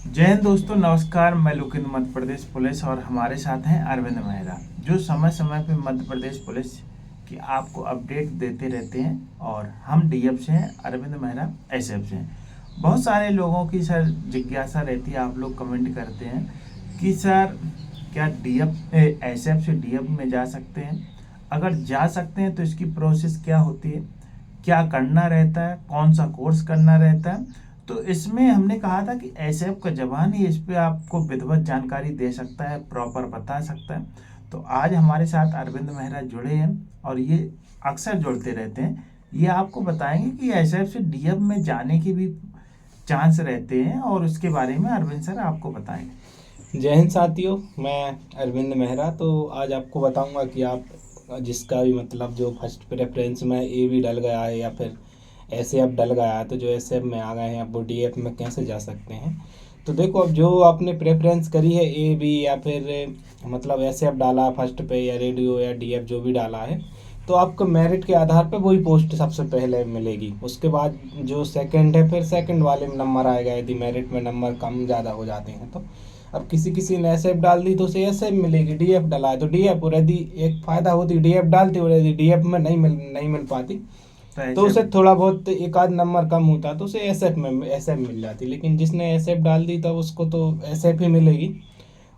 जय हिंद दोस्तों, नमस्कार। मैं लुकिन मध्य प्रदेश पुलिस और हमारे साथ हैं अरविंद मेहरा, जो समय समय पे मध्य प्रदेश पुलिस की आपको अपडेट देते रहते हैं। और हम डीएफ से हैं, अरविंद मेहरा एसएफ से हैं। बहुत सारे लोगों की सर जिज्ञासा रहती है, आप लोग कमेंट करते हैं कि सर क्या डीएफ एसएफ से डीएफ में जा सकते हैं? अगर जा सकते हैं तो इसकी प्रोसेस क्या होती है, क्या करना रहता है, कौन सा कोर्स करना रहता है? तो इसमें हमने कहा था कि एसएफ का जवान ही इस पे आपको विधिवत जानकारी दे सकता है, प्रॉपर बता सकता है। तो आज हमारे साथ अरविंद मेहरा जुड़े हैं और ये अक्सर जुड़ते रहते हैं। ये आपको बताएंगे कि एसएफ से डीएफ में जाने की भी चांस रहते हैं और उसके बारे में अरविंद सर आपको बताएंगे। जय हिंद साथियों, मैं अरविंद मेहरा। तो आज आपको बताऊंगा कि आप जिसका भी मतलब जो फर्स्ट प्रेफरेंस में ए भी डल गया है या फिर एस एफ डल गया है, तो जो एस एफ में आ गए हैं अब वो डी एफ में कैसे जा सकते हैं। तो देखो, अब जो आपने प्रेफरेंस करी है ए बी या फिर मतलब एस एफ डाला फर्स्ट पे या रेडियो या डी एफ जो भी डाला है, तो आपको मेरिट के आधार पे वही पोस्ट सबसे पहले मिलेगी। उसके बाद जो सेकंड है फिर सेकंड वाले में नंबर आएगा, यदि मेरिट में नंबर कम ज़्यादा हो जाते हैं तो। अब किसी किसी ने एस एफ डाल दी तो उसे एस एफ मिलेगी, डी एफ डाला है तो डी एफ, और यदि एक फ़ायदा होती डी एफ डालती और यदि डी एफ में नहीं मिल पाती तो उसे थोड़ा बहुत एक आध नंबर कम होता तो उसे एस एफ में एस एफ मिल जाती। लेकिन जिसने एस एफ डाल दी तब उसको तो एस एफ ही मिलेगी।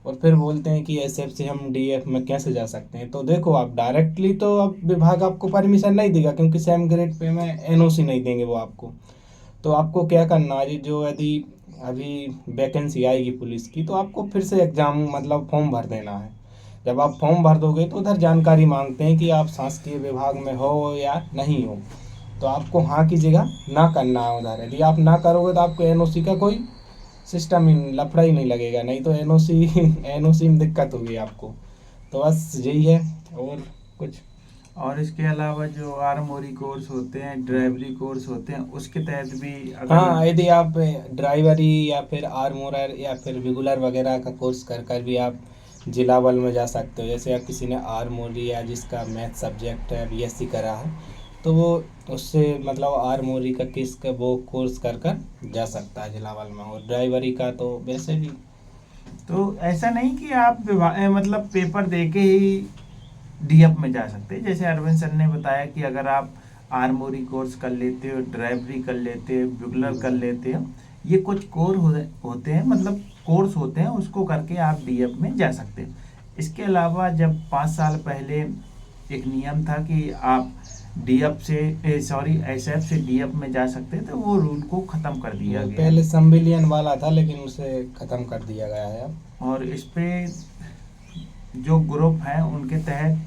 और फिर बोलते हैं कि एस एफ से हम डी एफ में कैसे जा सकते हैं। तो देखो, आप डायरेक्टली तो अब विभाग आपको परमिशन नहीं देगा, क्योंकि सेम ग्रेड पे में एन ओ सी नहीं देंगे वो आपको। तो आपको क्या करना है, जो यदि अभी वैकेंसी आएगी पुलिस की तो आपको फिर से एग्ज़ाम मतलब फॉर्म भर देना है। जब आप फॉर्म भर दोगे तो उधर जानकारी मांगते हैं कि आप शासकीय विभाग में हो या नहीं हो। तो आपको हाँ की जगह ना करना है उधर। यदि आप ना करोगे तो आपको एनओसी का कोई सिस्टम ही लफड़ा ही नहीं लगेगा, नहीं तो एनओसी एनओसी में दिक्कत होगी आपको। तो बस यही है, और कुछ। और इसके अलावा जो आर्मोरी कोर्स होते हैं, ड्राइवरी कोर्स होते हैं, उसके तहत भी अगर हाँ, यदि आप ड्राइवरी या फिर आर्मोरर या फिर रेगुलर वगैरह का कोर्स कर कर भी आप जिला बल में जा सकते हो। जैसे आप किसी ने आर्मोरी या जिसका मैथ सब्जेक्ट है बीएससी करा है, तो वो उससे मतलब आर्मोरी का किस का वो कोर्स कर कर जा सकता है जिला बल में। और ड्राइवरी का तो वैसे भी। तो ऐसा नहीं कि आप मतलब पेपर दे के ही डीएफ में जा सकते हैं। जैसे अरविंद सर ने बताया कि अगर आप आर्मोरी कोर्स कर लेते हो, ड्राइवरी कर लेते हो, बिगलर कर लेते हो, ये कुछ होते हैं, मतलब कोर्स होते हैं, उसको करके आप डीएफ में जा सकते हो। इसके अलावा जब 5 साल पहले एक नियम था कि आप डीएफ से सॉरी एसएफ से डीएफ में जा सकते थे, तो वो रूल को ख़त्म कर दिया गया है। पहले संविलियन वाला था लेकिन उसे ख़त्म कर दिया गया है अब। और इस पे जो ग्रुप हैं उनके तहत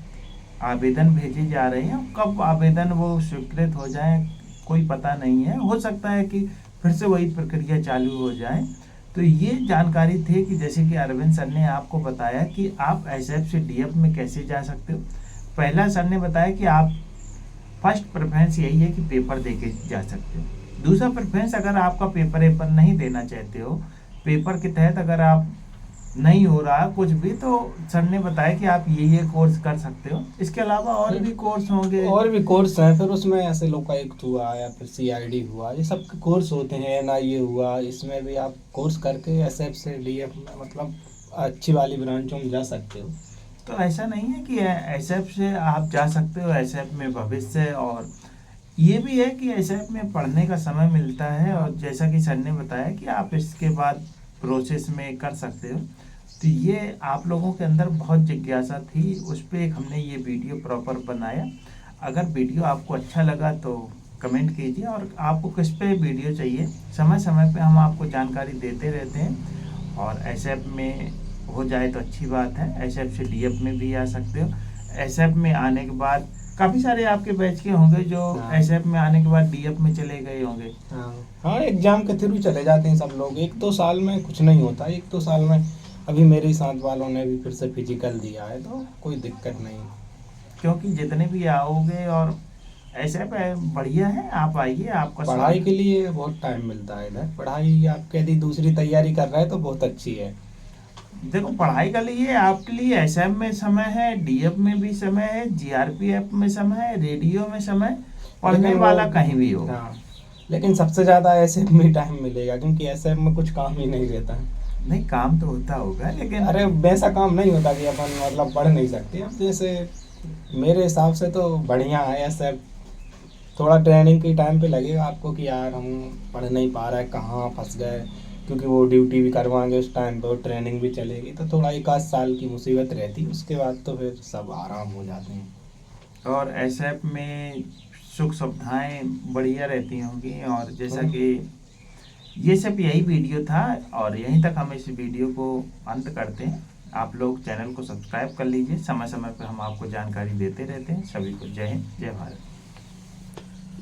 आवेदन भेजे जा रहे हैं। कब आवेदन वो स्वीकृत हो जाए कोई पता नहीं है, हो सकता है कि फिर से वही प्रक्रिया चालू हो जाए। तो ये जानकारी थी कि जैसे कि अरविंद सर ने आपको बताया कि आप एसएफ से डीएफ में कैसे जा सकते हो। पहला सर ने बताया कि आप फर्स्ट प्रेफरेंस यही है कि पेपर दे के जा सकते हो। दूसरा प्रेफरेंस, अगर आपका पेपर नहीं देना चाहते हो, पेपर के तहत अगर आप नहीं हो रहा कुछ भी, तो सर ने बताया कि आप ये कोर्स कर सकते हो। इसके अलावा और भी कोर्स होंगे। और भी कोर्स हैं, फिर उसमें ऐसे लोकायुक्त हुआ या फिर सीआईडी हुआ, ये सब के कोर्स होते हैं। एनआईए हुआ, इसमें भी आप कोर्स करके एसएफ से डीएफ में मतलब अच्छी वाली ब्रांचों में जा सकते हो। तो ऐसा नहीं है कि एसएफ से आप जा सकते हो, एसएफ में भविष्य और ये भी है कि एसएफ में पढ़ने का समय मिलता है। और जैसा कि सर ने बताया कि आप इसके बाद प्रोसेस में कर सकते हो। तो ये आप लोगों के अंदर बहुत जिज्ञासा थी, उस पर एक हमने ये वीडियो प्रॉपर बनाया। अगर वीडियो आपको अच्छा लगा तो कमेंट कीजिए, और आपको किस पे वीडियो चाहिए, समय समय पे हम आपको जानकारी देते रहते हैं। और एसएफ में हो जाए तो अच्छी बात है, एसएफ से डीएफ में भी आ सकते हो। एसएफ में आने के बाद काफ़ी सारे आपके बैच के होंगे जो हाँ। एसएफ में आने के बाद डीएफ में चले गए होंगे। हाँ, एग्जाम के थ्रू चले जाते हैं सब लोग। 1-2 साल में कुछ नहीं होता, 1-2 साल में। अभी मेरे साथ वालों ने भी फिर से फिजिकल दिया है, तो कोई दिक्कत नहीं। क्योंकि जितने भी आओगे, और एसएफ बढ़िया है, आप आइए, आपका पढ़ाई स्वागत। के लिए बहुत टाइम मिलता है इधर। पढ़ाई आप यदि दूसरी तैयारी कर रहे हैं तो बहुत अच्छी है। देखो, पढ़ाई के लिए आपके लिए एसएफ में समय है, डीएफ में भी समय है, जीआरपीएफ में समय है, रेडियो में समय, पढ़ने लेकिन वो वाला कहीं भी हो। हाँ, लेकिन सबसे ज़्यादा एसएफ में टाइम मिलेगा, क्योंकि एसएफ में कुछ काम ही नहीं रहता है। नहीं, काम तो होता होगा लेकिन अरे वैसा काम नहीं होता कि अपन मतलब पढ़ नहीं सकते। अब जैसे मेरे हिसाब से तो बढ़िया है एसएफ। थोड़ा ट्रेनिंग के टाइम पे लगेगा आपको कि यार हम पढ़ नहीं पा रहे, कहाँ फंस गए, क्योंकि वो ड्यूटी भी करवाएंगे उस टाइम पे और ट्रेनिंग भी चलेगी, तो थोड़ा एक आध साल की मुसीबत रहती है, उसके बाद तो फिर सब आराम हो जाते हैं। और एसएफ में सुख सुविधाएं बढ़िया रहती होंगी। और जैसा हाँ। कि ये सब यही वीडियो था और यहीं तक हम इस वीडियो को अंत करते हैं। आप लोग चैनल को सब्सक्राइब कर लीजिए, समय समय पर हम आपको जानकारी देते रहते हैं। सभी को जय हिंद, जय भारत।